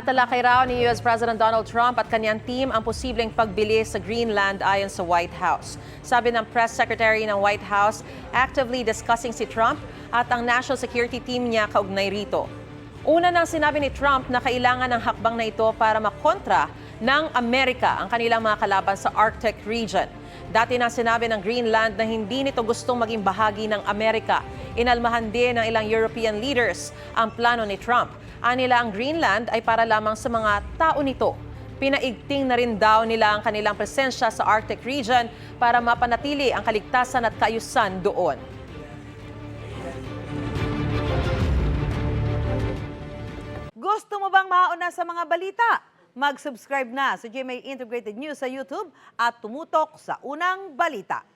Tinatalakay raw ni US President Donald Trump at kanyang team ang posibleng pagbili sa Greenland ayon sa White House. Sabi ng press secretary ng White House, actively discussing si Trump at ang national security team niya kaugnay rito. Una nang sinabi ni Trump na kailangan ng hakbang na ito para makontra ng Amerika ang kanilang mga kalaban sa Arctic region. Dati na sinabi ng Greenland na hindi nito gustong maging bahagi ng Amerika. Inalmahan din ng ilang European leaders ang plano ni Trump. Anila ang Greenland ay para lamang sa mga tao nito. Pinaigting na rin daw nila ang kanilang presensya sa Arctic region para mapanatili ang kaligtasan at kaayusan doon. Gusto mo bang mauna sa mga balita? Mag-subscribe na sa GMA Integrated News sa YouTube at tumutok sa unang balita.